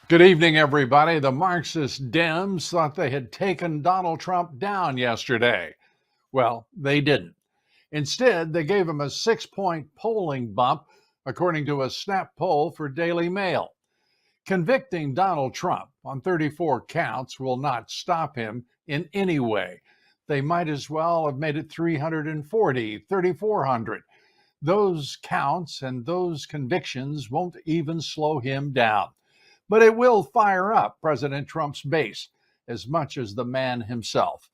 Good evening, everybody. The Marxist Dems thought they had taken Donald Trump down yesterday. Well, they didn't. Instead, they gave him a 6-point polling bump, according to a snap poll for Daily Mail. Convicting Donald Trump on 34 counts will not stop him in any way. They might as well have made it 340, 3,400. Those counts and those convictions won't even slow him down. But it will fire up President Trump's base as much as the man himself.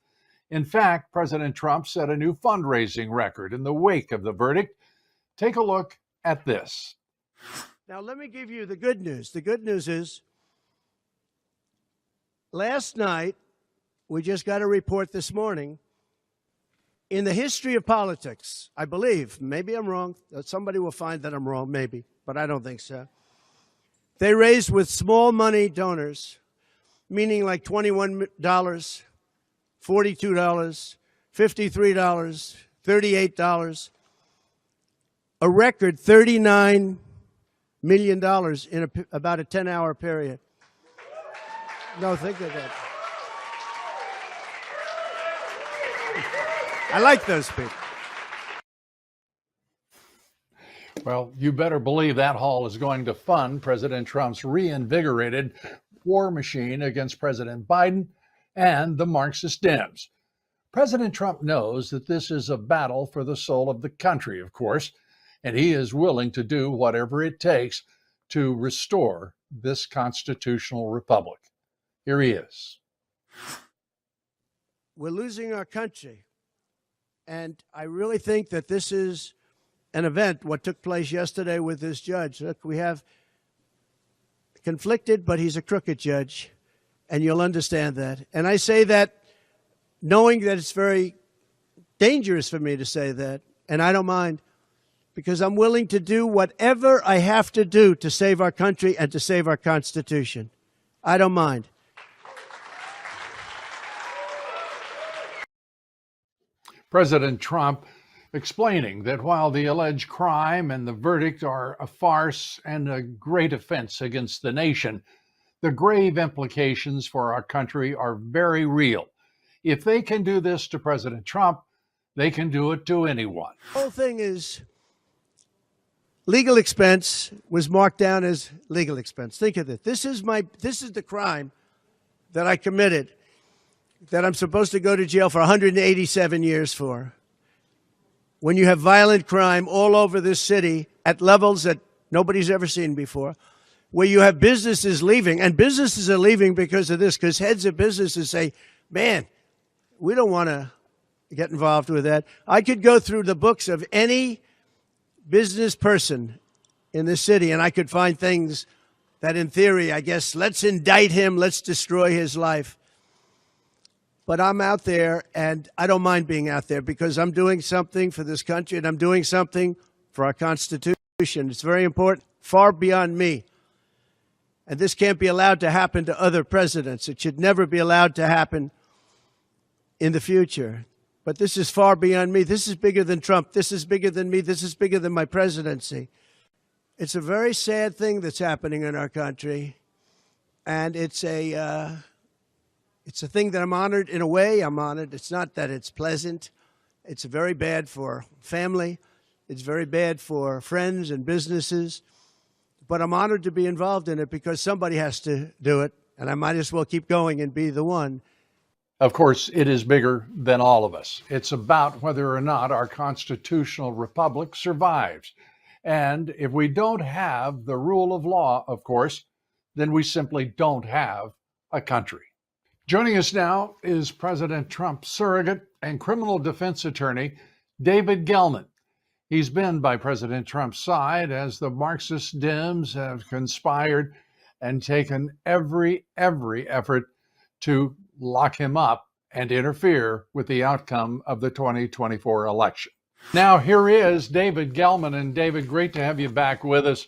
In fact, President Trump set a new fundraising record in the wake of the verdict. Take a look at this. Now, let me give you the good news. The good news is last night, we just got a report this morning, in the history of politics, I believe, maybe I'm wrong, somebody will find that I'm wrong, maybe, but I don't think so. They raised with small money donors, meaning like $21, $42, $53, $38, a record $39 million in about a 10-hour period. No, think of that. I like those people. Well, you better believe that haul is going to fund President Trump's reinvigorated war machine against President Biden and the Marxist Dems. President Trump knows that this is a battle for the soul of the country, of course, and he is willing to do whatever it takes to restore this constitutional republic. Here he is. We're losing our country, and I really think that this is an event, what took place yesterday with this judge. Look, we have conflicted, but he's a crooked judge, and you'll understand that. And I say that knowing that it's very dangerous for me to say that, and I don't mind, because I'm willing to do whatever I have to do to save our country and to save our Constitution. I don't mind. President Trump explaining that while the alleged crime and the verdict are a farce and a great offense against the nation, the grave implications for our country are very real. If they can do this to President Trump, they can do it to anyone. The whole thing is legal expense was marked down as legal expense. Think of it. This is the crime that I committed, that I'm supposed to go to jail for 187 years for. When you have violent crime all over this city at levels that nobody's ever seen before, where you have businesses leaving, and businesses are leaving because of this, because heads of businesses say, man, we don't want to get involved with that. I could go through the books of any business person in this city, and I could find things that in theory, I guess, let's indict him, let's destroy his life. But I'm out there, and I don't mind being out there because I'm doing something for this country, and I'm doing something for our Constitution. It's very important, far beyond me. And this can't be allowed to happen to other presidents. It should never be allowed to happen in the future. But this is far beyond me. This is bigger than Trump. This is bigger than me. This is bigger than my presidency. It's a very sad thing that's happening in our country, and it's a thing that I'm honored. In a way, I'm honored. It's not that it's pleasant. It's very bad for family. It's very bad for friends and businesses. But I'm honored to be involved in it because somebody has to do it, and I might as well keep going and be the one. Of course, it is bigger than all of us. It's about whether or not our constitutional republic survives. And if we don't have the rule of law, of course, then we simply don't have a country. Joining us now is President Trump's surrogate and criminal defense attorney, David Gelman. He's been by President Trump's side as the Marxist Dems have conspired and taken every effort to lock him up and interfere with the outcome of the 2024 election. Now, here is David Gelman. And David, great to have you back with us.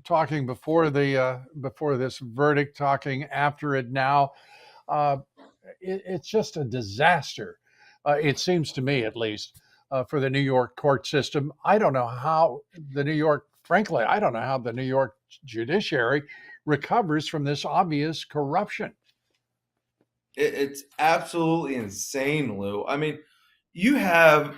Talking before this verdict, talking after it now. It's just a disaster. It seems to me, at least, for the New York court system. I don't know how the New York judiciary recovers from this obvious corruption. It's absolutely insane, Lou. I mean, you have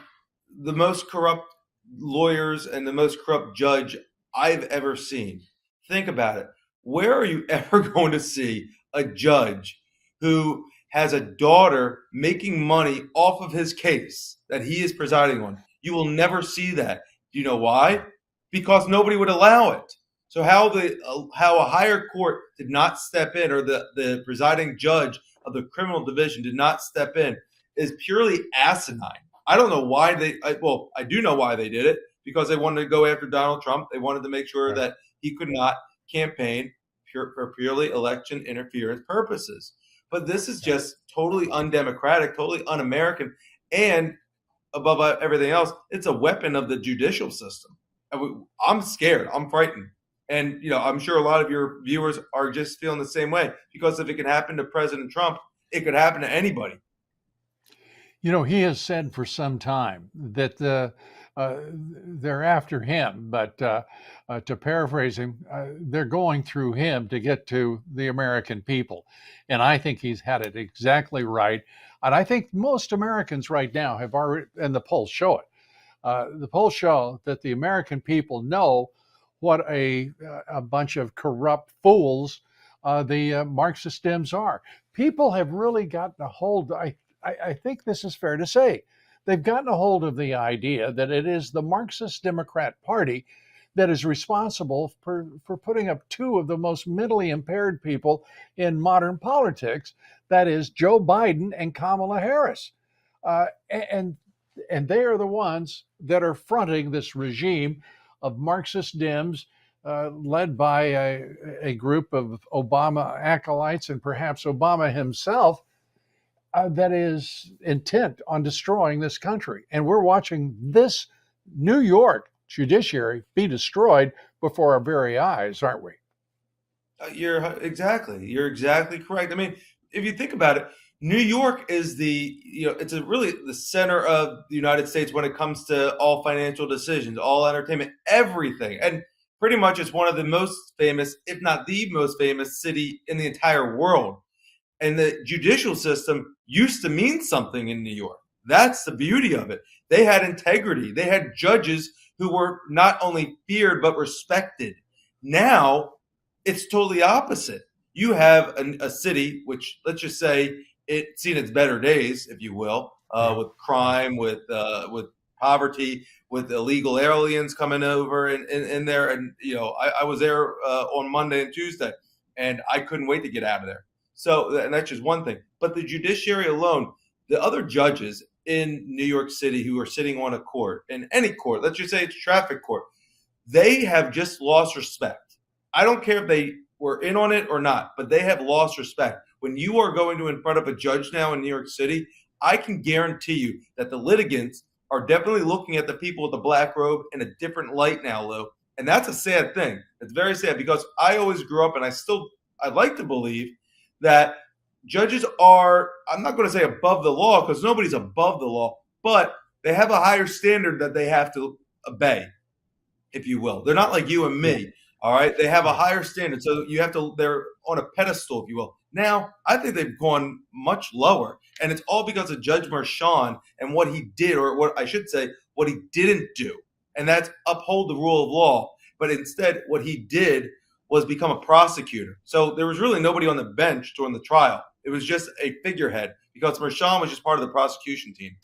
the most corrupt lawyers and the most corrupt judge I've ever seen. Think about it. Where are you ever going to see a judge who has a daughter making money off of his case that he is presiding on? You will never see that. Do you know why? Because nobody would allow it. So how a higher court did not step in, or the presiding judge of the criminal division did not step in, is purely asinine. I don't know why well, I do know why they did it, because they wanted to go after Donald Trump. They wanted to make sure that he could not campaign for purely election interference purposes. But this is just totally undemocratic, totally un-American, and above everything else, it's a weapon of the judicial system. I'm scared. I'm frightened. And, I'm sure a lot of your viewers are just feeling the same way, because if it can happen to President Trump, it could happen to anybody. He has said for some time that they're after him, but to paraphrase him, they're going through him to get to the American people. And I think he's had it exactly right. And I think most Americans right now have already, and the polls show it. The polls show that the American people know what a bunch of corrupt fools the Marxist Dems are. People have really gotten a hold. I think this is fair to say. They've gotten a hold of the idea that it is the Marxist Democrat Party that is responsible for putting up two of the most mentally impaired people in modern politics. That is Joe Biden and Kamala Harris. And they are the ones that are fronting this regime of Marxist Dems, led by a group of Obama acolytes and perhaps Obama himself, that is intent on destroying this country. And we're watching this New York judiciary be destroyed before our very eyes, aren't we? You're exactly correct. I mean, if you think about it, New York is it's really the center of the United States when it comes to all financial decisions, all entertainment, everything. And pretty much it's one of the most famous, if not the most famous city in the entire world. And the judicial system used to mean something in New York. That's the beauty of it. They had integrity. They had judges who were not only feared, but respected. Now, it's totally opposite. You have a city, which, let's just say, it's seen its better days, if you will, with crime, with poverty, with illegal aliens coming over in there. And, I was there on Monday and Tuesday, and I couldn't wait to get out of there. So, and that's just one thing. But the judiciary alone, the other judges in New York City who are sitting on a court, in any court, let's just say it's traffic court, they have just lost respect. I don't care if they were in on it or not, but they have lost respect. When you are going to in front of a judge now in New York City, I can guarantee you that the litigants are definitely looking at the people with the black robe in a different light now, Lou. And that's a sad thing. It's very sad, because I always grew up, and I'd like to believe that judges are, I'm not going to say above the law, because nobody's above the law, but they have a higher standard that they have to obey, if you will. They're not like you and me, all right? They have a higher standard, so they're on a pedestal, if you will. Now, I think they've gone much lower, and it's all because of Judge Merchan and what he did, or what I should say, what he didn't do, and that's uphold the rule of law. But instead, what he did was become a prosecutor. So there was really nobody on the bench during the trial. It was just a figurehead, because Merchan was just part of the prosecution team.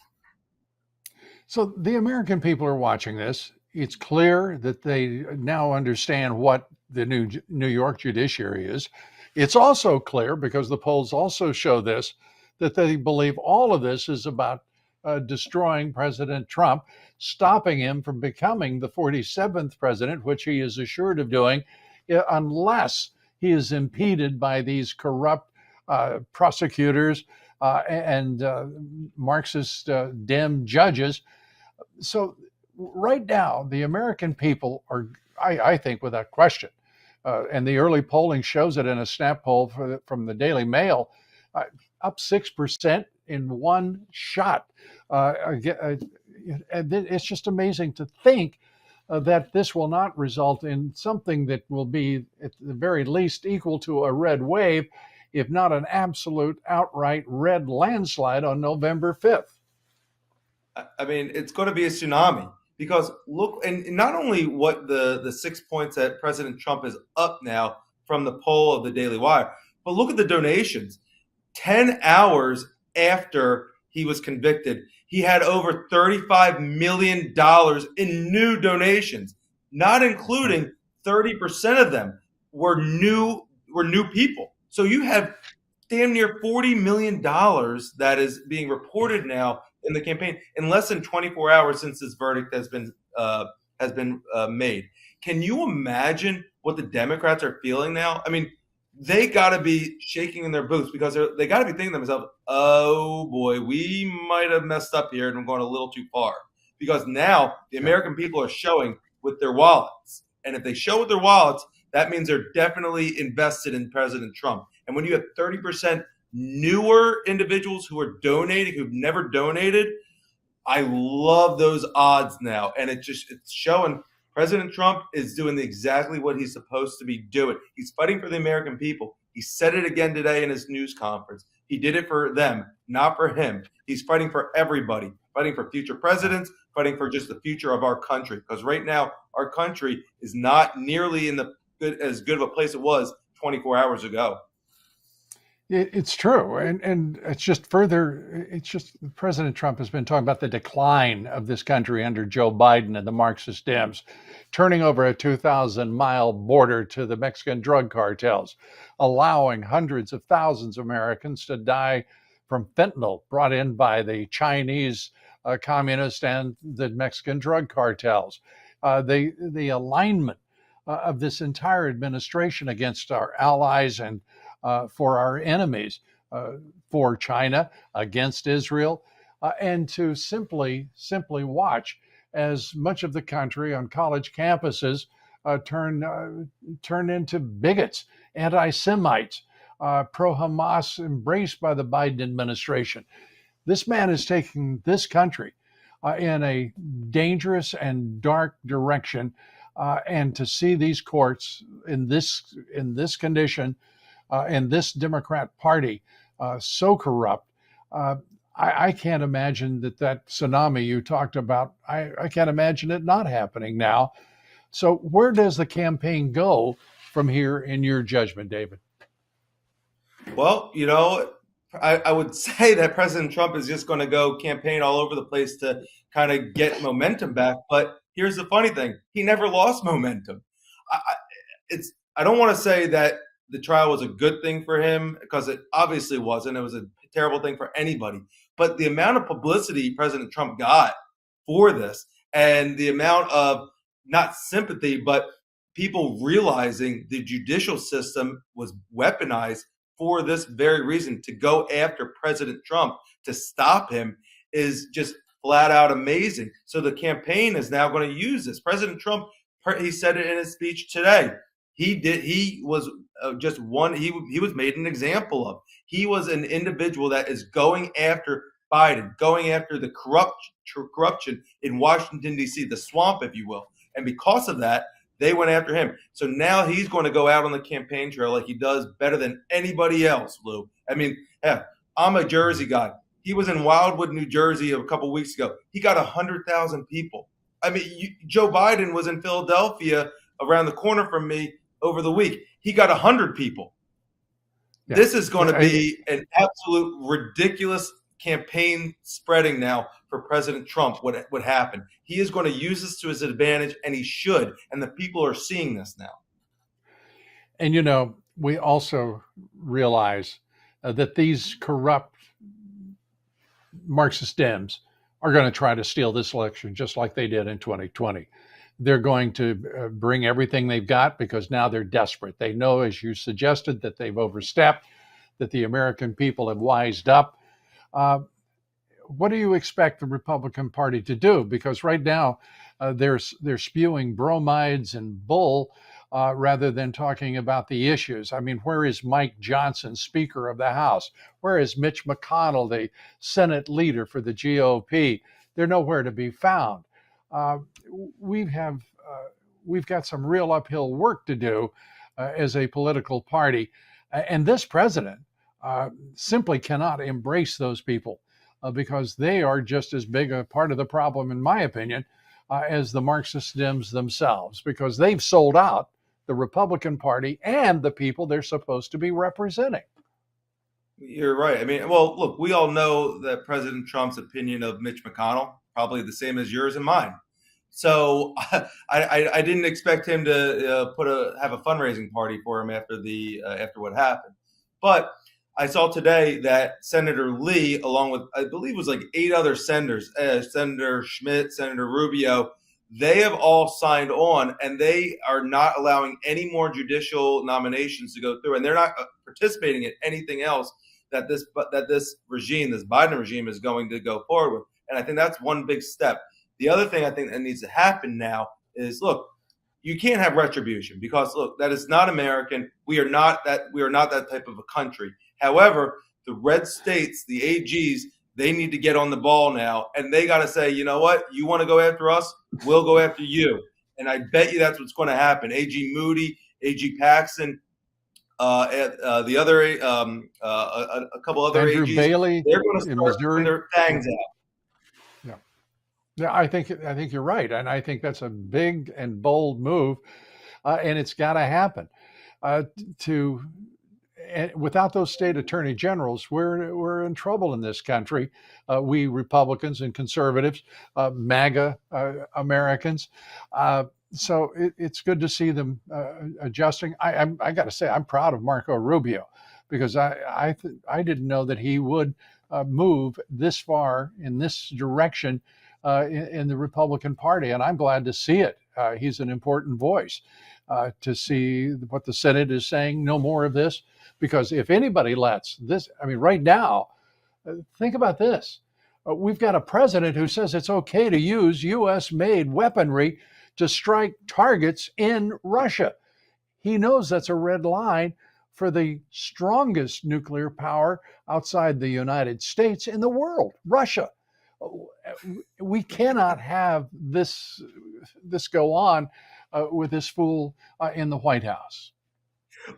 So the American people are watching this. It's clear that they now understand what the New York judiciary is. It's also clear, because the polls also show this, that they believe all of this is about destroying President Trump, stopping him from becoming the 47th president, which he is assured of doing, unless he is impeded by these corrupt prosecutors and Marxist Dem judges. So right now, the American people are, I think, without question, and the early polling shows it in a snap poll from the Daily Mail, up 6% in one shot. And it's just amazing to think that this will not result in something that will be, at the very least, equal to a red wave, if not an absolute outright red landslide on November 5th. I mean, it's going to be a tsunami because look, and not only what the 6 points that President Trump is up now from the poll of the Daily Wire, but look at the donations. 10 hours after he was convicted, he had over $35 million in new donations, not including 30% of them were new people. So you have damn near $40 million that is being reported now in the campaign in less than 24 hours since this verdict has been made. Can you imagine what the Democrats are feeling now? I mean, they got to be shaking in their boots because they got to be thinking to themselves, "Oh boy, we might have messed up here and we're going a little too far." Because now the American people are showing with their wallets, and if they show with their wallets, that means they're definitely invested in President Trump. And when you have 30% newer individuals who are donating, who've never donated, I love those odds now. And it's showing President Trump is doing exactly what he's supposed to be doing. He's fighting for the American people. He said it again today in his news conference. He did it for them, not for him. He's fighting for everybody, fighting for future presidents, fighting for just the future of our country. Because right now, our country is not nearly as good of a place it was 24 hours ago. It's true. And it's just President Trump has been talking about the decline of this country under Joe Biden and the Marxist Dems, turning over a 2,000-mile border to the Mexican drug cartels, allowing hundreds of thousands of Americans to die from fentanyl brought in by the Chinese communists and the Mexican drug cartels. The alignment of this entire administration against our allies and for our enemies, for China, against Israel, and to simply watch as much of the country on college campuses turn into bigots, anti-Semites, pro-Hamas, embraced by the Biden administration. This man is taking this country in a dangerous and dark direction, and to see these courts in this condition, and this Democrat Party so corrupt, I can't imagine that tsunami you talked about. I can't imagine it not happening now. So where does the campaign go from here in your judgment, David? Well, I would say that President Trump is just going to go campaign all over the place to kind of get momentum back. But here's the funny thing: he never lost momentum. I don't want to say that the trial was a good thing for him, because it obviously wasn't. It was a terrible thing for anybody. But the amount of publicity President Trump got for this, and the amount of not sympathy, but people realizing the judicial system was weaponized for this very reason, to go after President Trump, to stop him, is just flat out amazing. So the campaign is now going to use this. President Trump, he said it in his speech today. He was just one. He was made an example of. He was an individual that is going after Biden, going after the corruption in Washington, D.C., the swamp, if you will. And because of that, they went after him. So now he's going to go out on the campaign trail like he does better than anybody else, Lou. I mean, I'm a Jersey guy. He was in Wildwood, New Jersey a couple weeks ago. He got 100,000 people. I mean, Joe Biden was in Philadelphia around the corner from me over the week. He got 100 people. Yeah. This is going to be an absolute ridiculous campaign spreading now for President Trump. What happened? He is going to use this to his advantage, and he should. And the people are seeing this now. And we also realize that these corrupt Marxist Dems are going to try to steal this election just like they did in 2020. They're going to bring everything they've got, because now they're desperate. They know, as you suggested, that they've overstepped, that the American people have wised up. What do you expect the Republican Party to do? Because right now they're spewing bromides and bull rather than talking about the issues. I mean, where is Mike Johnson, Speaker of the House? Where is Mitch McConnell, the Senate leader for the GOP? They're nowhere to be found. We have we've got some real uphill work to do as a political party. And this president simply cannot embrace those people because they are just as big a part of the problem, in my opinion, as the Marxist Dems themselves, because they've sold out the Republican Party and the people they're supposed to be representing. You're right. I mean, well, look, we all know that President Trump's opinion of Mitch McConnell probably the same as yours and mine. So I didn't expect him to have a fundraising party for him after what happened. But I saw today that Senator Lee, along with I believe it was like 8 other senators, Senator Schmidt, Senator Rubio, they have all signed on, and they are not allowing any more judicial nominations to go through, and they're not participating in anything else that this regime, this Biden regime, is going to go forward with. And I think that's one big step. The other thing I think that needs to happen now is, look, you can't have retribution because, look, that is not American. We are not that type of a country. However, the red states, the AGs, they need to get on the ball now, and they got to say, you know what? You want to go after us? We'll go after you. And I bet you that's what's going to happen. AG Moody, AG Paxson, the other a couple other Andrew AGs, Bailey, they're going to start Missouri, putting their fangs out. Yeah. Yeah, I think you're right, and I think that's a big and bold move, and it's got to happen. Without those state attorney generals, we're in trouble in this country. We Republicans and conservatives, MAGA Americans. So it's good to see them adjusting. I got to say, I'm proud of Marco Rubio because I didn't know that he would move this far in this direction in the Republican Party, and I'm glad to see it. He's an important voice to see what the Senate is saying. No more of this, because if anybody lets this, I mean, right now, think about this. We've got a president who says it's okay to use U.S.-made weaponry to strike targets in Russia. He knows that's a red line for the strongest nuclear power outside the United States in the world, Russia. We cannot have this go on with this fool in the White House.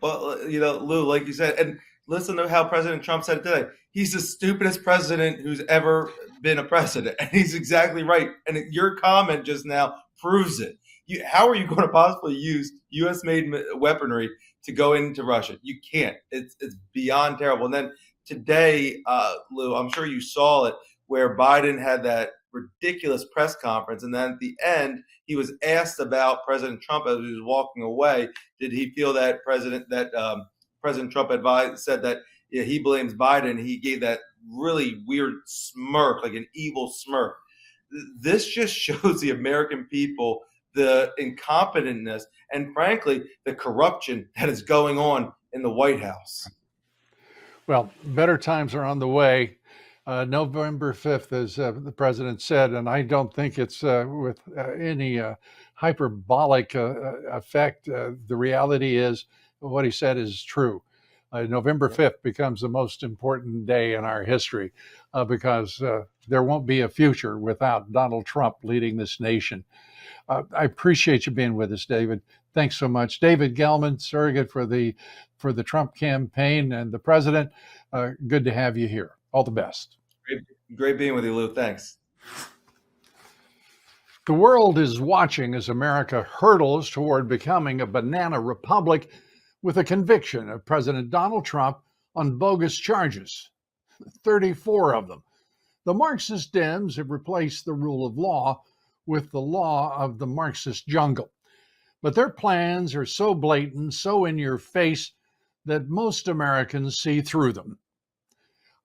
Well, Lou, like you said, and listen to how President Trump said it today. He's the stupidest president who's ever been a president. And he's exactly right. And your comment just now proves it. How are you going to possibly use U.S.-made weaponry to go into Russia? You can't. It's beyond terrible. And then today, Lou, I'm sure you saw it, where Biden had that ridiculous press conference. And then at the end, he was asked about President Trump as he was walking away. Did he feel that President Trump said that he blames Biden? He gave that really weird smirk, like an evil smirk. This just shows the American people the incompetentness and, frankly, the corruption that is going on in the White House. Well, better times are on the way. November 5th, as the president said, and I don't think it's with any hyperbolic effect. The reality is what he said is true. November 5th becomes the most important day in our history because there won't be a future without Donald Trump leading this nation. I appreciate you being with us, David. Thanks so much. David Gelman, surrogate for the Trump campaign and the president. Good to have you here. All the best. Great being with you, Lou. Thanks. The world is watching as America hurtles toward becoming a banana republic with a conviction of President Donald Trump on bogus charges, 34 of them. The Marxist Dems have replaced the rule of law with the law of the Marxist jungle. But their plans are so blatant, so in your face, that most Americans see through them.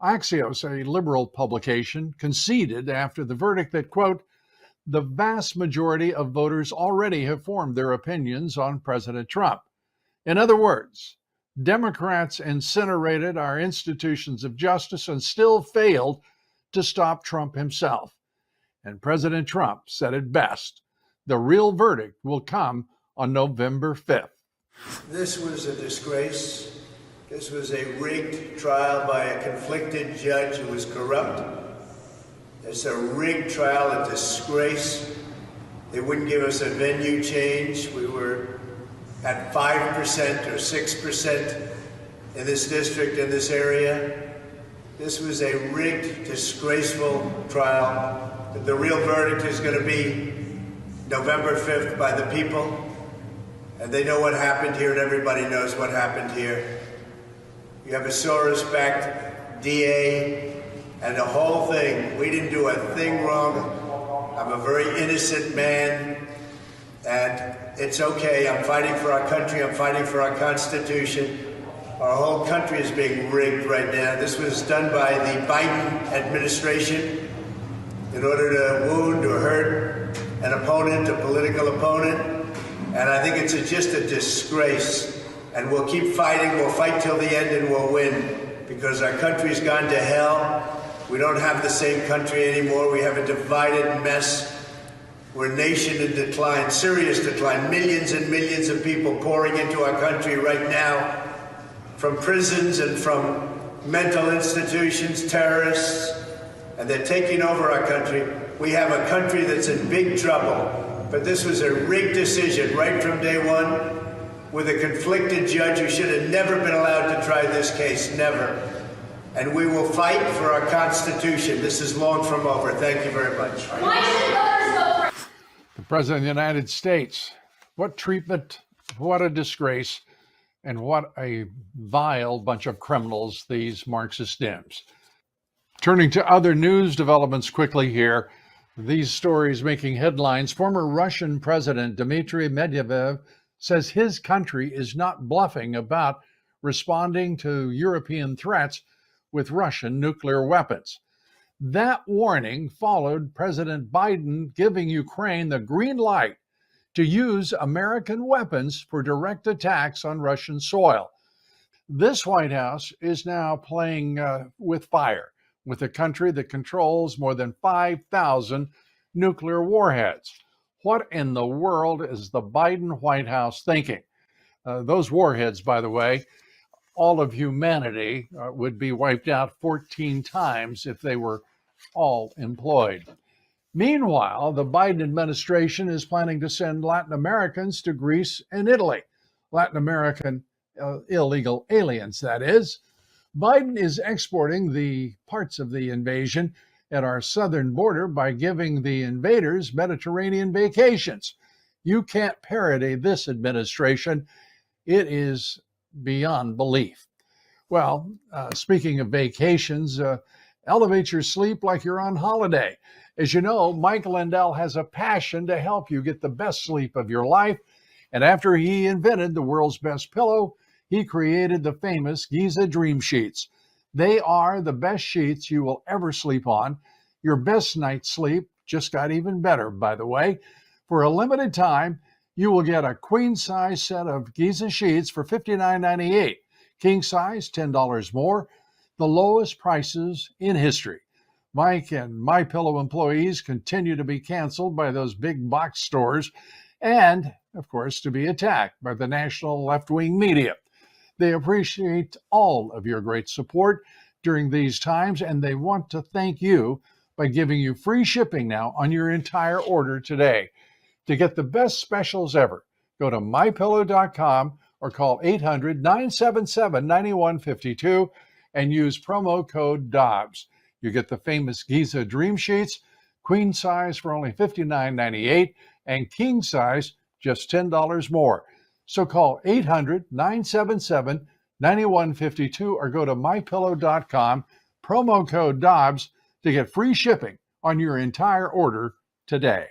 Axios, a liberal publication, conceded after the verdict that, quote, the vast majority of voters already have formed their opinions on President Trump. In other words, Democrats incinerated our institutions of justice and still failed to stop Trump himself. And President Trump said it best. The real verdict will come on November 5th. This was a disgrace. This was a rigged trial by a conflicted judge who was corrupt. It's a rigged trial, a disgrace. They wouldn't give us a venue change. We were at 5% or 6% in this district, in this area. This was a rigged, disgraceful trial. The real verdict is going to be November 5th by the people. And they know what happened here, and everybody knows what happened here. You have a Soros-backed DA, and the whole thing. We didn't do a thing wrong. I'm a very innocent man, and it's okay. I'm fighting for our country. I'm fighting for our Constitution. Our whole country is being rigged right now. This was done by the Biden administration in order to wound or hurt an opponent, a political opponent. And I think it's just a disgrace. And we'll keep fighting. We'll fight till the end, and we'll win, because our country's gone to hell. We don't have the same country anymore. We have a divided mess. We're a nation in decline, serious decline. Millions and millions of people pouring into our country right now from prisons and from mental institutions, terrorists, and they're taking over our country. We have a country that's in big trouble. But this was a rigged decision right from day one, with a conflicted judge who should have never been allowed to try this case, never. And we will fight for our Constitution. This is long from over. Thank you very much. Why should voters vote for The President of the United States. What treatment, what a disgrace, and what a vile bunch of criminals, these Marxist Dems. Turning to other news developments quickly here. These stories making headlines. Former Russian President Dmitry Medvedev says his country is not bluffing about responding to European threats with Russian nuclear weapons. That warning followed President Biden giving Ukraine the green light to use American weapons for direct attacks on Russian soil. This White House is now playing with fire with a country that controls more than 5,000 nuclear warheads. What in the world is the Biden White House thinking? Those warheads, by the way, all of humanity would be wiped out 14 times if they were all employed. Meanwhile, the Biden administration is planning to send Latin Americans to Greece and Italy. Latin American illegal aliens, that is. Biden is exporting the parts of the invasion at our southern border by giving the invaders Mediterranean vacations. You can't parody this administration. It is beyond belief. Well, speaking of vacations, elevate your sleep like you're on holiday. As you know, Mike Lindell has a passion to help you get the best sleep of your life. And after he invented the world's best pillow, he created the famous Giza Dream Sheets. They are the best sheets you will ever sleep on. Your best night's sleep just got even better, by the way. For a limited time, you will get a queen-size set of Giza sheets for $59.98. King size, $10 more. The lowest prices in history. Mike and MyPillow employees continue to be canceled by those big box stores and, of course, to be attacked by the national left-wing media. They appreciate all of your great support during these times, and they want to thank you by giving you free shipping now on your entire order today. To get the best specials ever, go to mypillow.com or call 800-977-9152 and use promo code Dobbs. You get the famous Giza Dream Sheets, queen size for only $59.98 and king size just $10 more. So call 800-977-9152 or go to mypillow.com, promo code Dobbs to get free shipping on your entire order today.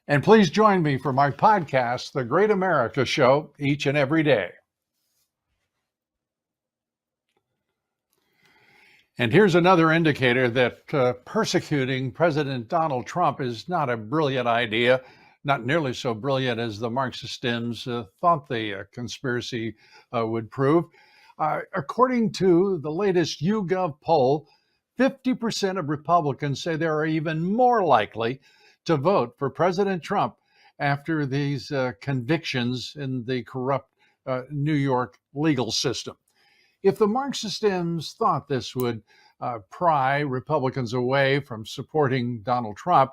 And please join me for my podcast, The Great America Show, each and every day. And here's another indicator that persecuting President Donald Trump is not a brilliant idea, not nearly so brilliant as the Marxist Dems thought the conspiracy would prove. According to the latest YouGov poll, 50% of Republicans say they are even more likely to vote for President Trump after these convictions in the corrupt New York legal system. If the Marxist Dems thought this would pry Republicans away from supporting Donald Trump,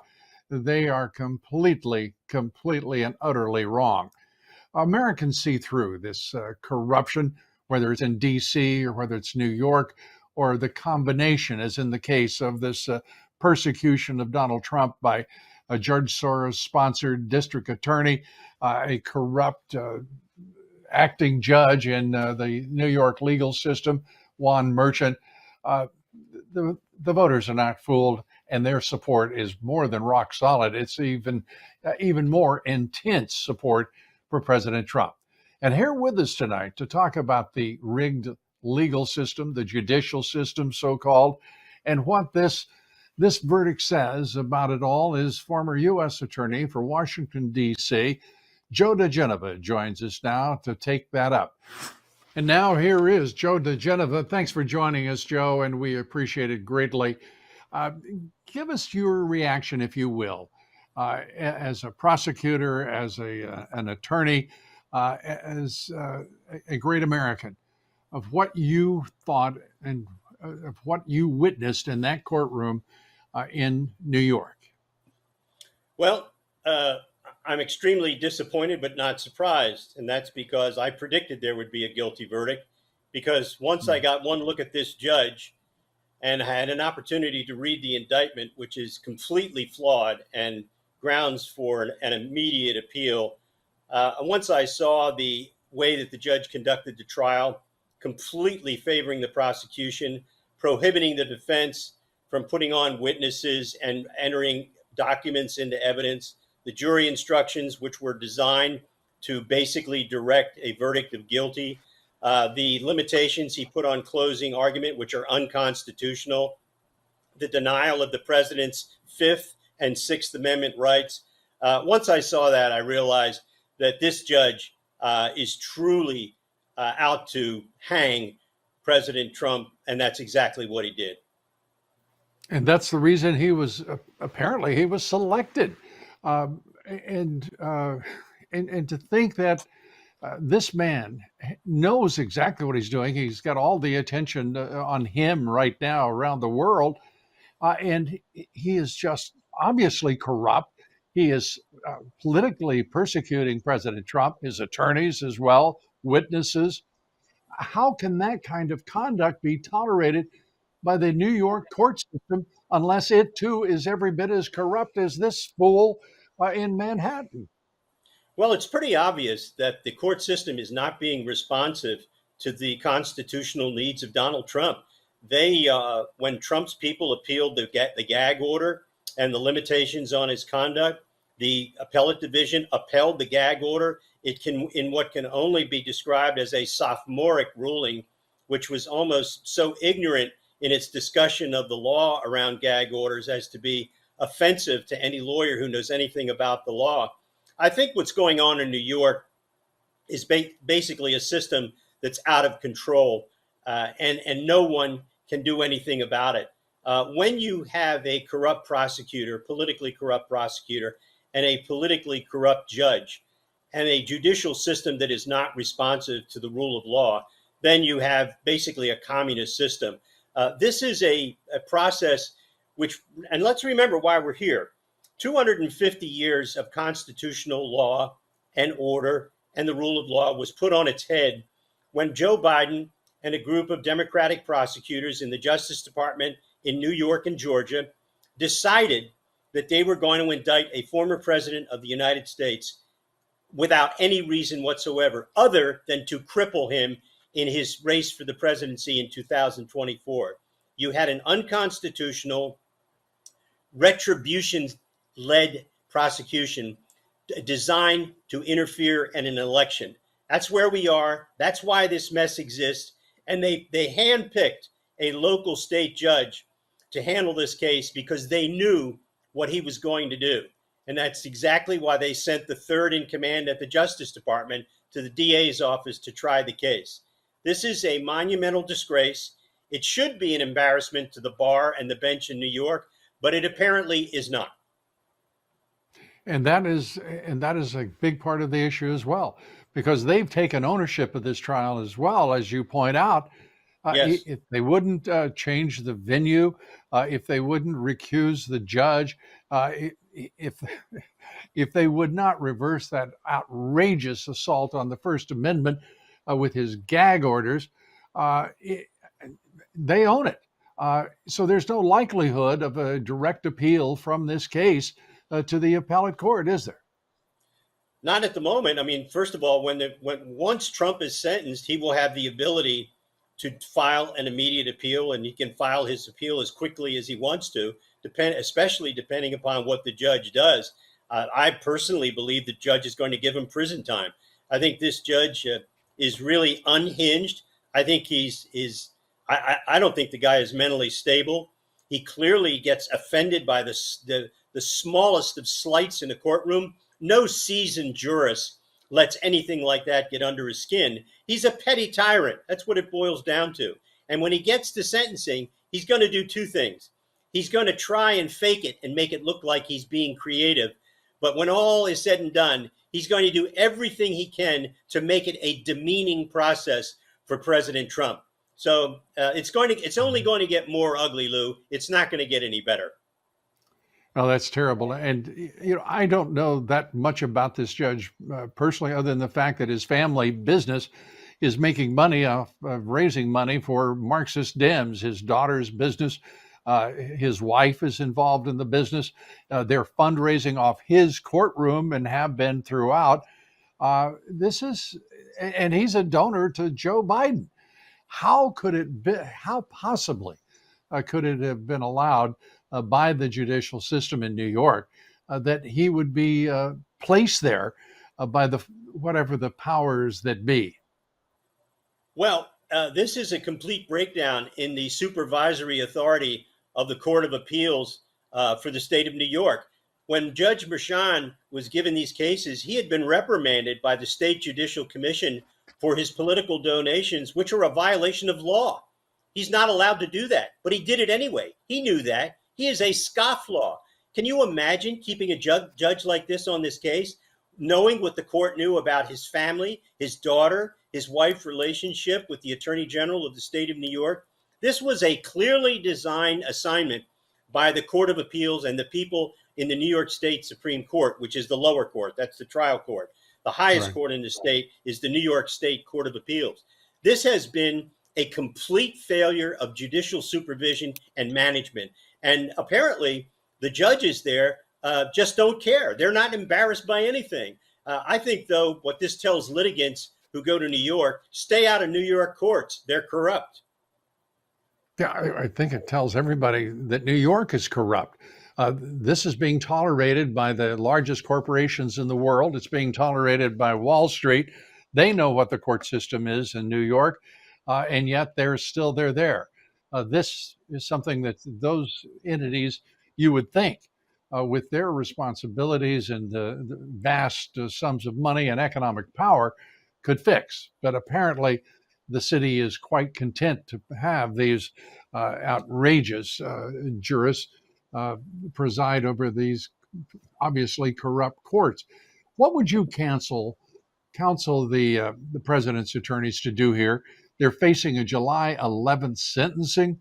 they are completely, completely, and utterly wrong. Americans see through this corruption, whether it's in DC or whether it's New York or the combination, as in the case of this persecution of Donald Trump by a George Soros sponsored district attorney, a corrupt acting judge in the New York legal system, Juan Merchant. Uh, the voters are not fooled, and their support is more than rock solid. It's even more intense support for President Trump. And here with us tonight to talk about the rigged legal system, the judicial system, so called, and what this verdict says about it all is former U.S. Attorney for Washington, D.C., Joe diGenova joins us now to take that up. And now here is Joe diGenova. Thanks for joining us, Joe, and we appreciate it greatly. Uh, Give us your reaction, if you will, as a prosecutor, as an attorney, as a great American, of what you thought and of what you witnessed in that courtroom in New York. Well, I'm extremely disappointed, but not surprised. And that's because I predicted there would be a guilty verdict. Because once I got one look at this judge and had an opportunity to read the indictment, which is completely flawed and grounds for an immediate appeal, once I saw the way that the judge conducted the trial, completely favoring the prosecution, prohibiting the defense from putting on witnesses and entering documents into evidence, the jury instructions, which were designed to basically direct a verdict of guilty, the limitations he put on closing argument, which are unconstitutional, the denial of the president's Fifth and Sixth Amendment rights. Once I saw that, I realized that this judge is truly out to hang President Trump, and that's exactly what he did. And that's the reason he was apparently he was selected. Um, and, uh, and to think that this man knows exactly what he's doing. He's got all the attention on him right now around the world, and he is just obviously corrupt. He is politically persecuting President Trump, his attorneys as well, witnesses. How can that kind of conduct be tolerated by the New York court system unless it too is every bit as corrupt as this fool in Manhattan? Well, it's pretty obvious that the court system is not being responsive to the constitutional needs of Donald Trump. When Trump's people appealed the gag order and the limitations on his conduct, the appellate division upheld the gag order. It can, in what can only be described as a sophomoric ruling, which was almost so ignorant in its discussion of the law around gag orders as to be offensive to any lawyer who knows anything about the law. I think what's going on in New York is basically a system that's out of control, and no one can do anything about it. When you have a corrupt prosecutor, politically corrupt prosecutor, and a politically corrupt judge, and a judicial system that is not responsive to the rule of law, then you have basically a communist system. This is a process which, and let's remember why we're here. 250 years of constitutional law and order and the rule of law was put on its head when Joe Biden and a group of Democratic prosecutors in the Justice Department in New York and Georgia decided that they were going to indict a former president of the United States without any reason whatsoever, other than to cripple him in his race for the presidency in 2024. You had an unconstitutional retribution-led prosecution designed to interfere in an election. That's where we are. That's why this mess exists. And they handpicked a local state judge to handle this case because they knew what he was going to do. And that's exactly why they sent the third in command at the Justice Department to the DA's office to try the case. This is a monumental disgrace. It should be an embarrassment to the bar and the bench in New York, but it apparently is not. And that is a big part of the issue as well, because they've taken ownership of this trial as well, as you point out. Yes. If they wouldn't change the venue, if they wouldn't recuse the judge, if if they would not reverse that outrageous assault on the First Amendment with his gag orders, it, they own it. So there's no likelihood of a direct appeal from this case to the appellate court, is there? Not at the moment. I mean, first of all, when once Trump is sentenced, he will have the ability to file an immediate appeal, and he can file his appeal as quickly as he wants to, especially depending upon what the judge does. I personally believe the judge is going to give him prison time. I think this judge is really unhinged. I think he's is. I don't think the guy is mentally stable. He clearly gets offended by the smallest of slights in a courtroom. No seasoned jurist lets anything like that get under his skin. He's a petty tyrant. That's what it boils down to. And when he gets to sentencing, he's going to do two things. He's going to try and fake it and make it look like he's being creative. But when all is said and done, he's going to do everything he can to make it a demeaning process for President Trump. So it's only going to get more ugly, Lou. It's not going to get any better. Oh, that's terrible. And, I don't know that much about this judge personally, other than the fact that his family business is making money off of raising money for Marxist Dems. His daughter's business, his wife is involved in the business. They're fundraising off his courtroom and have been throughout. And he's a donor to Joe Biden. How could it be? How possibly could it have been allowed by the judicial system in New York that he would be placed there by whatever the powers that be? Well, this is a complete breakdown in the supervisory authority of the Court of Appeals for the state of New York. When Judge Merchan was given these cases, he had been reprimanded by the State Judicial Commission for his political donations, which are a violation of law. He's not allowed to do that, but he did it anyway. He knew that. He is a scofflaw. Can you imagine keeping a judge like this on this case, knowing what the court knew about his family, his daughter, his wife's relationship with the Attorney General of the state of New York? This was a clearly designed assignment by the Court of Appeals and the people in the New York State Supreme Court, which is the lower court. That's the trial court. The highest court in the state is the New York State Court of Appeals. This has been a complete failure of judicial supervision and management. And apparently, the judges there just don't care. They're not embarrassed by anything. I think, though, what this tells litigants who go to New York, stay out of New York courts. They're corrupt. Yeah, I think it tells everybody that New York is corrupt. This is being tolerated by the largest corporations in the world. It's being tolerated by Wall Street. They know what the court system is in New York, and yet they're there. This is something that those entities, you would think, with their responsibilities and the vast sums of money and economic power, could fix. But apparently, the city is quite content to have these outrageous jurists preside over these obviously corrupt courts. What would you counsel the president's attorneys to do here? They're facing a July 11th sentencing.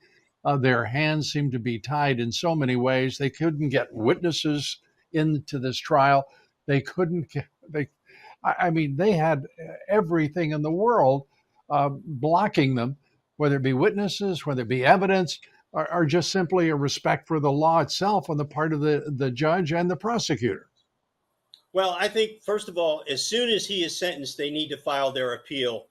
Their hands seem to be tied in so many ways. They couldn't get witnesses into this trial. They couldn't. They had everything in the world blocking them, whether it be witnesses, whether it be evidence, or just simply a respect for the law itself on the part of the judge and the prosecutor. Well, I think, first of all, as soon as he is sentenced, they need to file their appeal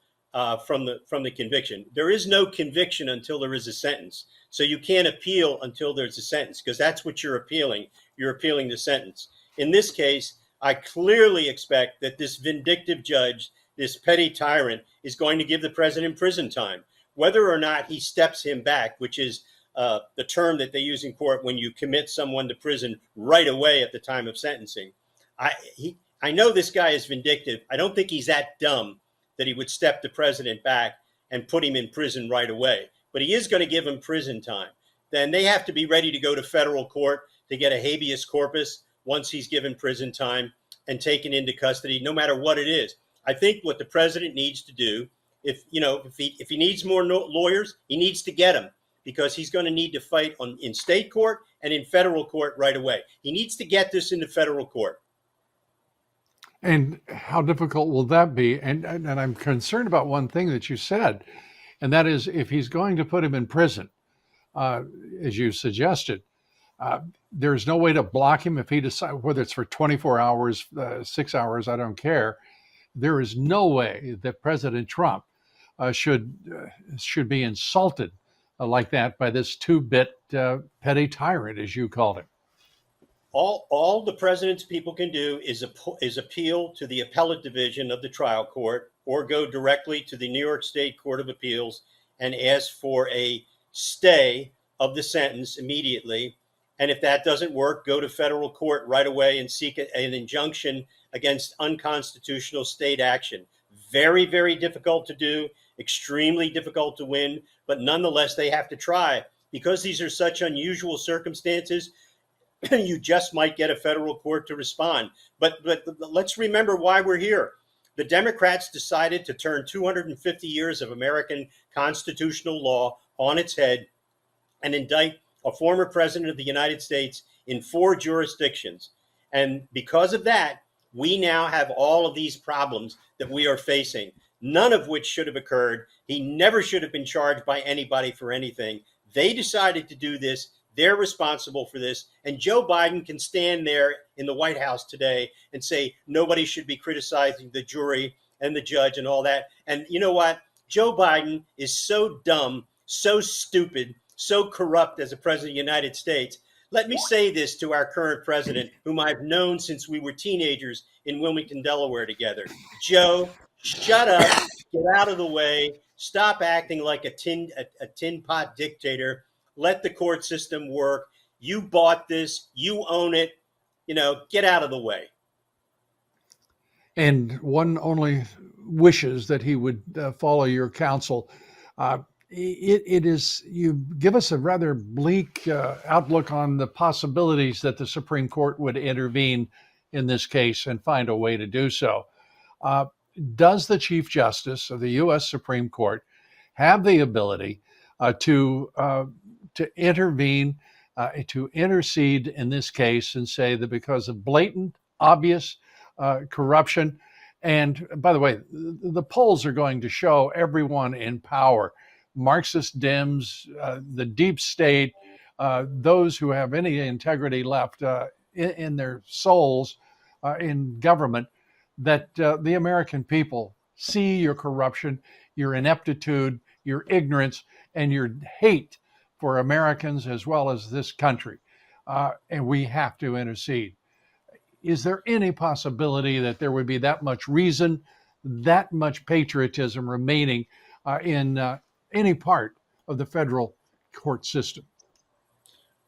from the conviction. There is no conviction until there is a sentence. So you can't appeal until there's a sentence, because that's what you're appealing. You're appealing the sentence. In this case, I clearly expect that this vindictive judge, this petty tyrant, is going to give the president prison time. Whether or not he steps him back, which is the term that they use in court when you commit someone to prison right away at the time of sentencing. I know this guy is vindictive. I don't think he's that dumb that he would step the president back and put him in prison right away. But he is going to give him prison time. Then they have to be ready to go to federal court to get a habeas corpus once he's given prison time and taken into custody, no matter what it is. I think what the president needs to do If he needs more lawyers, he needs to get them, because he's going to need to fight in state court and in federal court right away. He needs to get this into federal court. And how difficult will that be? And I'm concerned about one thing that you said, and that is if he's going to put him in prison, as you suggested, there's no way to block him if he decides, whether it's for 24 hours, 6 hours, I don't care. There is no way that President Trump should be insulted like that by this two-bit petty tyrant, as you called him. All the president's people can do is appeal to the appellate division of the trial court, or go directly to the New York State Court of Appeals and ask for a stay of the sentence immediately. And if that doesn't work, go to federal court right away and seek an injunction against unconstitutional state action. Very, very difficult to do, extremely difficult to win, but nonetheless, they have to try. Because these are such unusual circumstances, you just might get a federal court to respond. But let's remember why we're here. The Democrats decided to turn 250 years of American constitutional law on its head and indict a former president of the United States in 4 jurisdictions. And because of that, we now have all of these problems that we are facing, none of which should have occurred. He never should have been charged by anybody for anything. They decided to do this. They're responsible for this. And Joe Biden can stand there in the White House today and say nobody should be criticizing the jury and the judge and all that. And you know what? Joe Biden is so dumb, so stupid, so corrupt as a president of the United States. Let me say this to our current president, whom I've known since we were teenagers in Wilmington, Delaware together. Joe, shut up, get out of the way, stop acting like a tin pot dictator. Let the court system work. You bought this, you own it, get out of the way. And one only wishes that he would follow your counsel. You give us a rather bleak outlook on the possibilities that the Supreme Court would intervene in this case and find a way to do so. Does the Chief Justice of the U.S. Supreme Court have the ability to intervene, to intercede in this case and say that because of blatant, obvious corruption, and by the way, the polls are going to show everyone in power, Marxist Dems, the deep state, those who have any integrity left in their souls in government, that the American people see your corruption, your ineptitude, your ignorance, and your hate for Americans as well as this country. And we have to intercede. Is there any possibility that there would be that much reason, that much patriotism remaining in any part of the federal court system?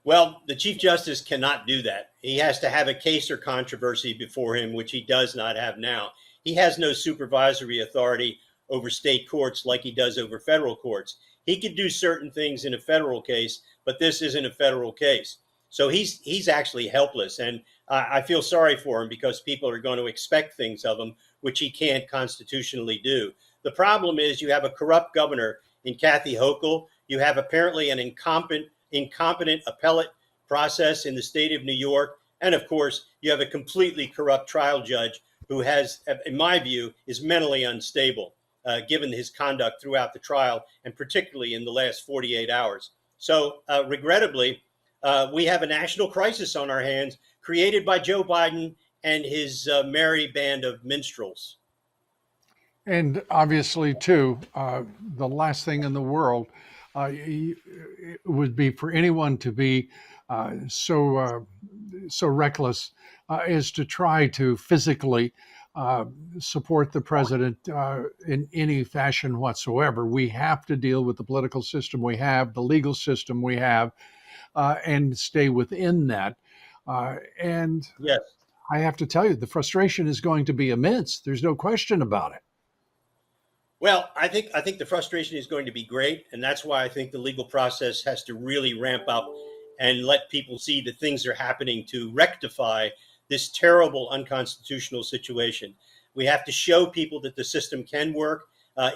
Well, the Chief Justice cannot do that. He has to have a case or controversy before him, which he does not have now. He has no supervisory authority over state courts like he does over federal courts. He could do certain things in a federal case, but this isn't a federal case. So he's actually helpless. And I feel sorry for him, because people are going to expect things of him, which he can't constitutionally do. The problem is you have a corrupt governor in Kathy Hochul. You have apparently an incompetent appellate process in the state of New York. And of course, you have a completely corrupt trial judge who has, in my view, is mentally unstable, given his conduct throughout the trial, and particularly in the last 48 hours. So regrettably, we have a national crisis on our hands, created by Joe Biden and his merry band of minstrels. And obviously, too, the last thing in the world would be for anyone to be so reckless as to try to physically support the president in any fashion whatsoever. We have to deal with the political system we have, the legal system we have, and stay within that. And yes, I have to tell you, the frustration is going to be immense. There's no question about it. Well, I think the frustration is going to be great, and that's why I think the legal process has to really ramp up and let people see that things are happening to rectify this terrible unconstitutional situation. We have to show people that the system can work.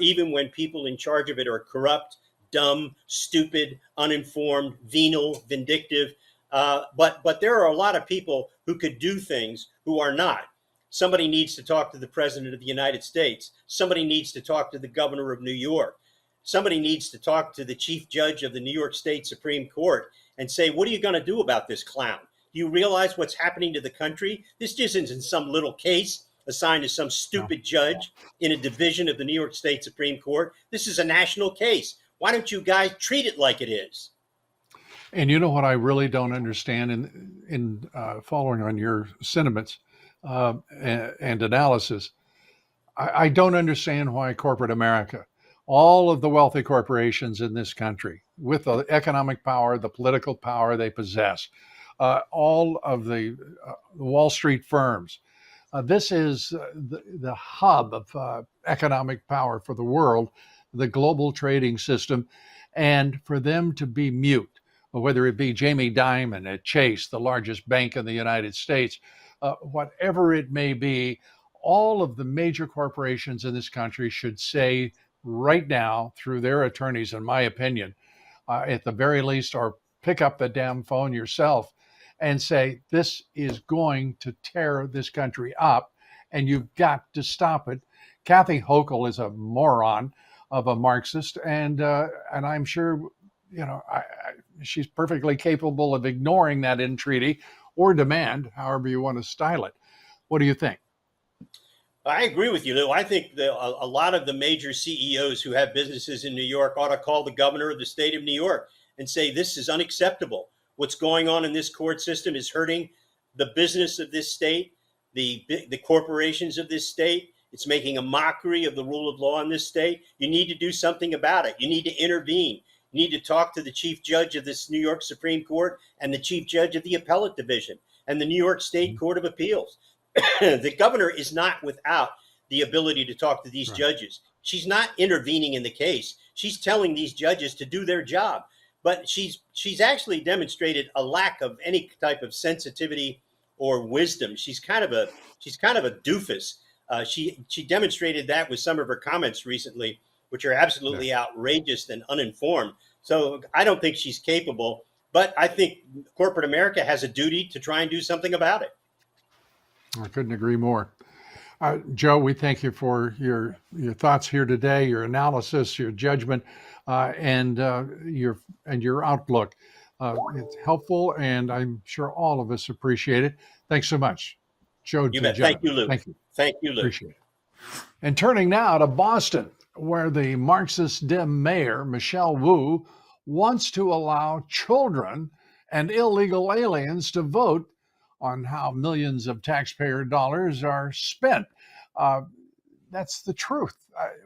even when people in charge of it are corrupt, dumb, stupid, uninformed, venal, vindictive. But there are a lot of people who could do things who are not. Somebody needs to talk to the President of the United States. Somebody needs to talk to the Governor of New York. Somebody needs to talk to the Chief Judge of the New York State Supreme Court and say, what are you going to do about this clown? Do you realize what's happening to the country? This isn't in some little case assigned to some stupid judge in a division of the New York State Supreme Court. This is a national case. Why don't you guys treat it like it is? And you know what I really don't understand in following on your sentiments and analysis, I don't understand why corporate America, all of the wealthy corporations in this country, with the economic power, the political power they possess, all of the Wall Street firms, this is the hub of economic power for the world, the global trading system, and for them to be mute, whether it be Jamie Dimon at Chase, the largest bank in the United States, whatever it may be, all of the major corporations in this country should say right now, through their attorneys, in my opinion, at the very least, or pick up the damn phone yourself and say, this is going to tear this country up, and you've got to stop it. Kathy Hochul is a moron of a Marxist, and I'm sure, she's perfectly capable of ignoring that entreaty or demand, however you want to style it. What do you think? I agree with you, Lou. I think a lot of the major CEOs who have businesses in New York ought to call the governor of the state of New York and say, this is unacceptable. What's going on in this court system is hurting the business of this state, the corporations of this state. It's making a mockery of the rule of law in this state. You need to do something about it. You need to intervene. You need to talk to the chief judge of this New York Supreme Court and the chief judge of the appellate division and the New York State Court of Appeals. The governor is not without the ability to talk to these judges. She's not intervening in the case. She's telling these judges to do their job. But she's actually demonstrated a lack of any type of sensitivity or wisdom. She's kind of a doofus. She demonstrated that with some of her comments recently, which are absolutely outrageous and uninformed. So I don't think she's capable. But I think corporate America has a duty to try and do something about it. I couldn't agree more. Joe, we thank you for your thoughts here today, your analysis, your judgment, and your outlook. It's helpful, and I'm sure all of us appreciate it. Thanks so much, Joe. You bet. Thank you, Lou. Thank you. Thank you, Lou. Appreciate it. And turning now to Boston, where the Marxist Dem mayor, Michelle Wu, wants to allow children and illegal aliens to vote on how millions of taxpayer dollars are spent. That's the truth.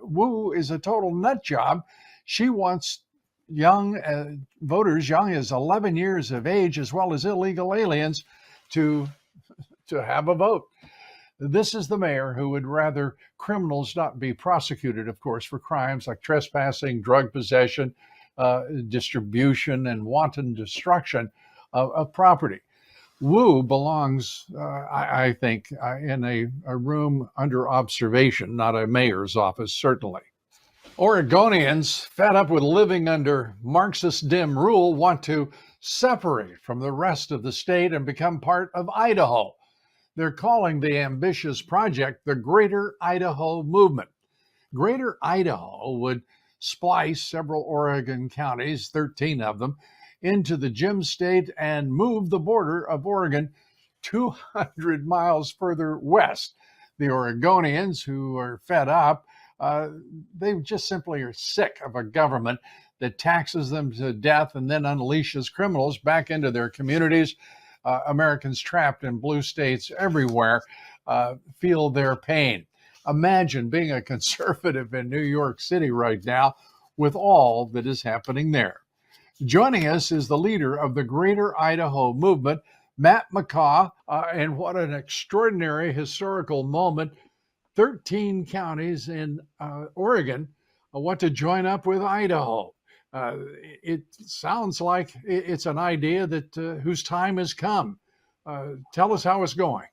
Wu is a total nut job. She wants young voters, young as 11 years of age, as well as illegal aliens, to have a vote. This is the mayor who would rather criminals not be prosecuted, of course, for crimes like trespassing, drug possession, distribution, and wanton destruction of property. Wu belongs, I think, in a room under observation, not a mayor's office, certainly. Oregonians, fed up with living under Marxist Dem rule, want to separate from the rest of the state and become part of Idaho. They're calling the ambitious project the Greater Idaho Movement. Greater Idaho would splice several Oregon counties, 13 of them, into the Gem State and move the border of Oregon 200 miles further west. The Oregonians, who are fed up, they just simply are sick of a government that taxes them to death and then unleashes criminals back into their communities. Americans trapped in blue states everywhere feel their pain. Imagine being a conservative in New York City right now with all that is happening there. Joining us is the leader of the Greater Idaho Movement, Matt McCaw, and what an extraordinary historical moment. 13 counties in Oregon want to join up with Idaho. It sounds like it's an idea that whose time has come. Tell us how it's going.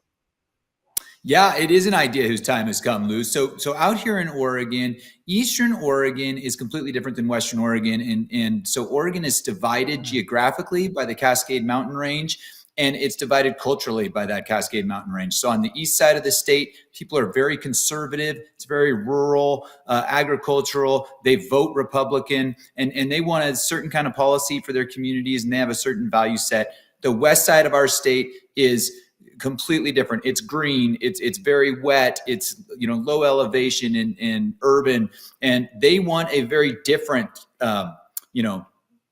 Yeah, it is an idea whose time has come, Lou. So out here in Oregon, Eastern Oregon is completely different than Western Oregon, and so Oregon is divided geographically by the Cascade Mountain Range, and it's divided culturally by that Cascade Mountain Range. So on the east side of the state, people are very conservative. It's very rural, agricultural. They vote Republican, and they want a certain kind of policy for their communities, and they have a certain value set. The west side of our state is completely different. It's green. It's very wet. It's low elevation and urban, and they want a very different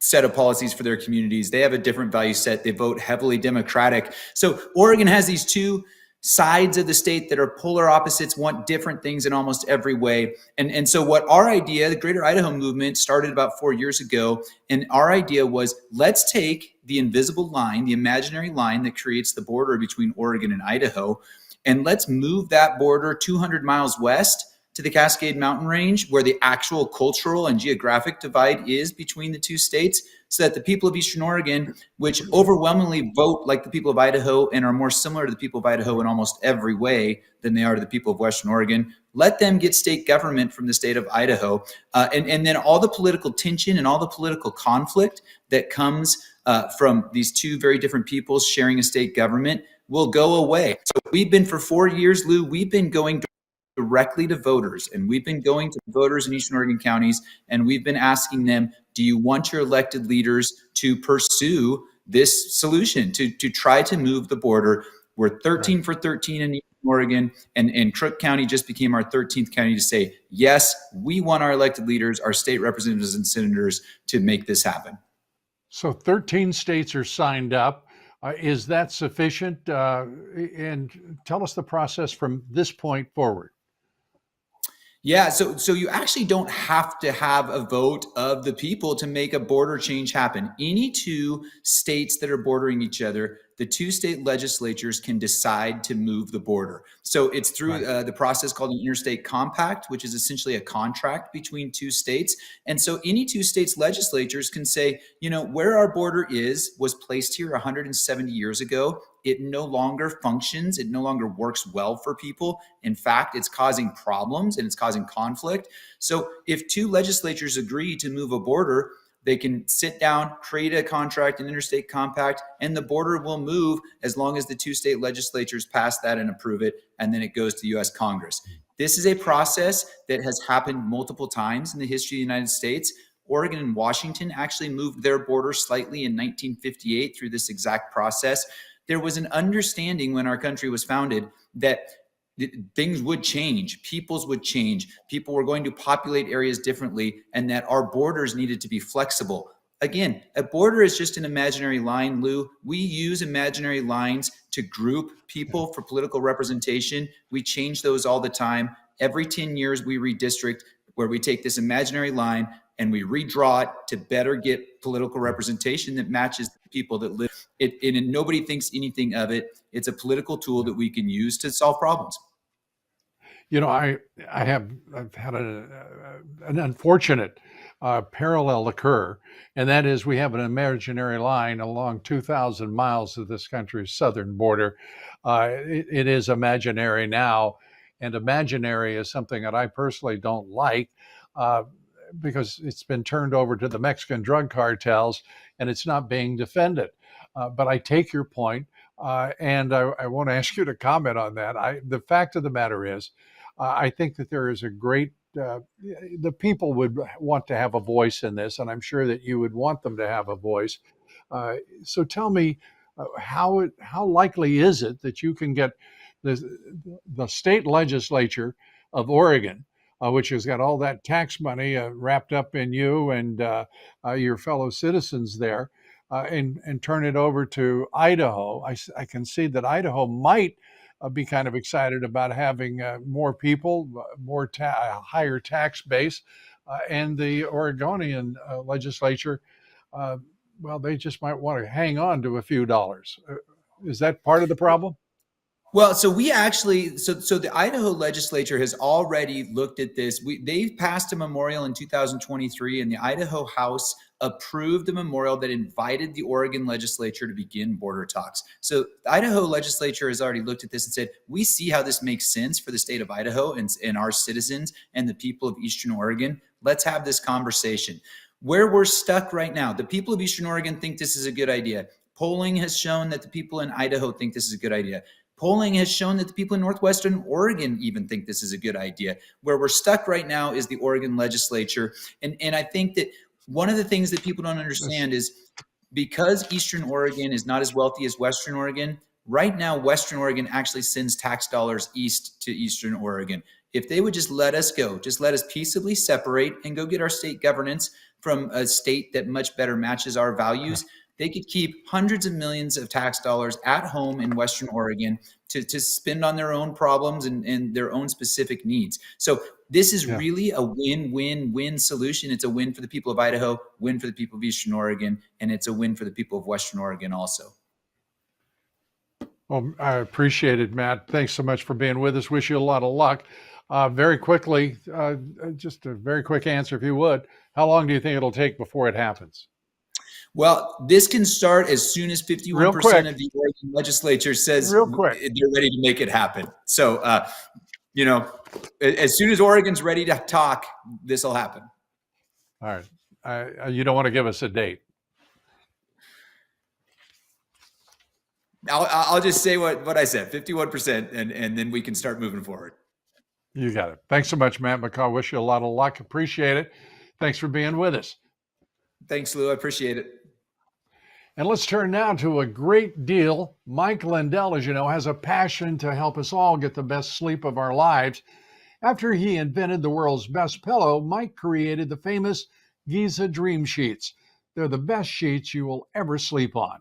set of policies for their communities. They have a different value set. They vote heavily Democratic. So Oregon has these two sides of the state that are polar opposites, want different things in almost every way. And so what our idea, the Greater Idaho movement, started about 4 years ago. And our idea was, let's take the invisible line, the imaginary line that creates the border between Oregon and Idaho, and let's move that border 200 miles west to the Cascade Mountain Range, where the actual cultural and geographic divide is between the two states, so that the people of Eastern Oregon, which overwhelmingly vote like the people of Idaho and are more similar to the people of Idaho in almost every way than they are to the people of Western Oregon, let them get state government from the state of Idaho. And then all the political tension and all the political conflict that comes from these two very different peoples sharing a state government will go away. So we've been, for 4 years, Lou, we've been going directly to voters, and we've been going to voters in Eastern Oregon counties, and we've been asking them, do you want your elected leaders to pursue this solution, to try to move the border? We're 13 for 13 in Eastern Oregon, and Crook County just became our 13th county to say, yes, we want our elected leaders, our state representatives and senators, to make this happen. So 13 states are signed up. Is that sufficient? And tell us the process from this point forward. Yeah, so you actually don't have to have a vote of the people to make a border change happen. Any two states that are bordering each other, the two state legislatures can decide to move the border. So it's through the process called an interstate compact, which is essentially a contract between two states. And so any two states legislatures can say, where our border was placed here 170 years ago. It no longer functions. It no longer works well for people. In fact, it's causing problems and it's causing conflict. So if two legislatures agree to move a border, they can sit down, create a contract, an interstate compact, and the border will move as long as the two state legislatures pass that and approve it, and then it goes to the U.S. Congress. This is a process that has happened multiple times in the history of the United States. Oregon and Washington actually moved their border slightly in 1958 through this exact process. There was an understanding when our country was founded that things would change, peoples would change, people were going to populate areas differently, and that our borders needed to be flexible. Again, a border is just an imaginary line, Lou. We use imaginary lines to group people for political representation. We change those all the time. Every 10 years, we redistrict, where we take this imaginary line and we redraw it to better get political representation that matches the people that live it. And nobody thinks anything of it. It's a political tool that we can use to solve problems. I've had an unfortunate parallel occur, and that is we have an imaginary line along 2,000 miles of this country's southern border. It is imaginary now, and imaginary is something that I personally don't like because it's been turned over to the Mexican drug cartels, and it's not being defended. But I take your point, and I want to ask you to comment on that. The fact of the matter is, I think that there is a great, the people would want to have a voice in this, and I'm sure that you would want them to have a voice. So tell me, how likely is it that you can get the state legislature of Oregon, which has got all that tax money wrapped up in you and your fellow citizens there, and turn it over to Idaho? I can see that Idaho might be kind of excited about having more people, higher tax base, and the Oregonian legislature, well, they just might want to hang on to a few dollars. Is that part of the problem? Well, so we actually, so the Idaho legislature has already looked at this. They've passed a memorial in 2023, and the Idaho House approved a memorial that invited the Oregon legislature to begin border talks. So the Idaho legislature has already looked at this and said, we see how this makes sense for the state of Idaho and our citizens and the people of Eastern Oregon. Let's have this conversation. Where we're stuck right now, the people of Eastern Oregon think this is a good idea. Polling has shown that the people in Idaho think this is a good idea. Polling has shown that the people in Northwestern Oregon even think this is a good idea. Where we're stuck right now is the Oregon legislature. And I think that one of the things that people don't understand is because Eastern Oregon is not as wealthy as Western Oregon, right now Western Oregon actually sends tax dollars east to Eastern Oregon. If they would just let us go, just let us peaceably separate and go get our state governance from a state that much better matches our values, they could keep hundreds of millions of tax dollars at home in Western Oregon to spend on their own problems and their own specific needs. So this is really a win-win-win solution. It's a win for the people of Idaho, win for the people of Eastern Oregon, and it's a win for the people of Western Oregon also. Well, I appreciate it, Matt. Thanks so much for being with us. Wish you a lot of luck. Very quickly, just a very quick answer, if you would. How long do you think it'll take before it happens? Well, this can start as soon as 51% of the Oregon legislature says they're ready to make it happen. So, as soon as Oregon's ready to talk, this will happen. All right. You don't want to give us a date. I'll just say what I said, 51%, and then we can start moving forward. You got it. Thanks so much, Matt McCaw. Wish you a lot of luck. Appreciate it. Thanks for being with us. Thanks, Lou. I appreciate it. And let's turn now to a great deal. Mike Lindell, as you know, has a passion to help us all get the best sleep of our lives. After he invented the world's best pillow, Mike created the famous Giza Dream Sheets. They're the best sheets you will ever sleep on.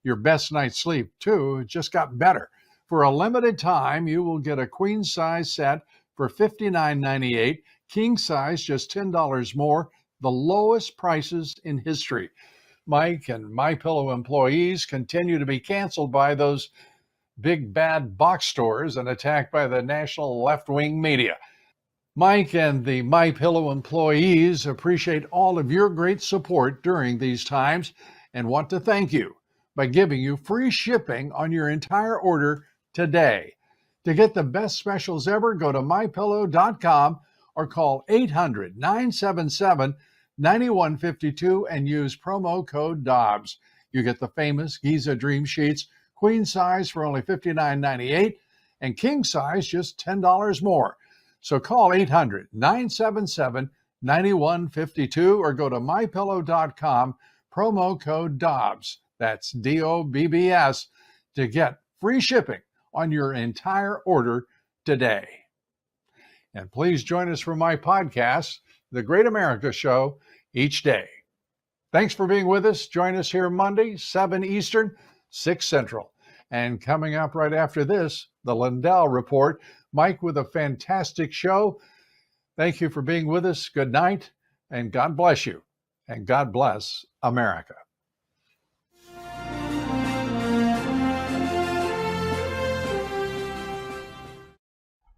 Your best night's sleep, too, just got better. For a limited time, you will get a queen size set for $59.98, king size just $10 more, the lowest prices in history. Mike and MyPillow employees continue to be canceled by those big bad box stores and attacked by the national left-wing media. Mike and the MyPillow employees appreciate all of your great support during these times and want to thank you by giving you free shipping on your entire order today. To get the best specials ever, go to mypillow.com or call 800-977-9152 and use promo code Dobbs. You get the famous Giza Dream Sheets, queen size for only $59.98 and king size just $10 more. So call 800-977-9152 or go to mypillow.com, promo code Dobbs. That's DOBBS to get free shipping on your entire order today. And please join us for my podcast, The Great America Show, each day. Thanks for being with us. Join us here Monday, 7 Eastern, 6 Central. And coming up right after this, the Lindell Report. Mike with a fantastic show. Thank you for being with us. Good night, and God bless you. And God bless America.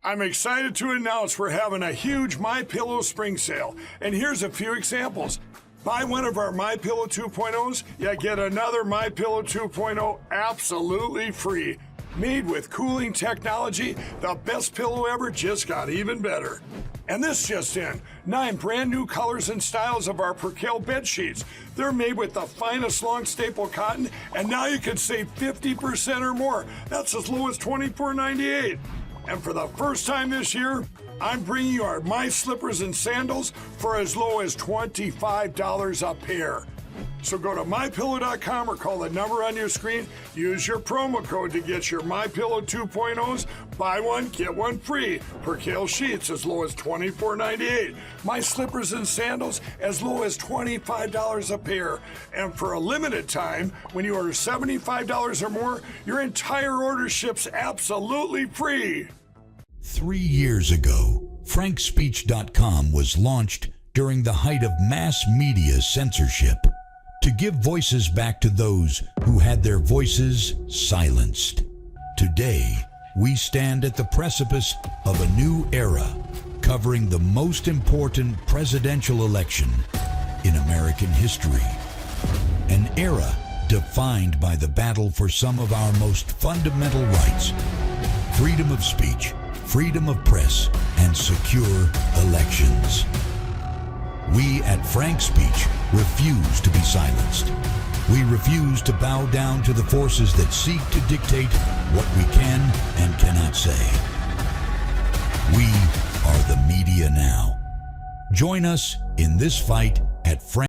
I'm excited to announce we're having a huge MyPillow spring sale, and here's a few examples. Buy one of our MyPillow 2.0s, you get another MyPillow 2.0 absolutely free. Made with cooling technology, the best pillow ever just got even better. And this just in, 9 brand new colors and styles of our Percale bed sheets. They're made with the finest long staple cotton, and now you can save 50% or more. That's as low as $24.98. And for the first time this year, I'm bringing you our My Slippers and Sandals for as low as $25 a pair. So go to mypillow.com or call the number on your screen. Use your promo code to get your MyPillow 2.0s. Buy one, get one free. Percale sheets as low as $24.98. My Slippers and Sandals as low as $25 a pair. And for a limited time, when you order $75 or more, your entire order ships absolutely free. 3 years ago, frankspeech.com was launched during the height of mass media censorship to give voices back to those who had their voices silenced. Today, we stand at the precipice of a new era, covering the most important presidential election in American history. An era defined by the battle for some of our most fundamental rights: freedom of speech, freedom of press, and secure elections. We at Frank Speech refuse to be silenced. We refuse to bow down to the forces that seek to dictate what we can and cannot say. We are the media now. Join us in this fight at Frank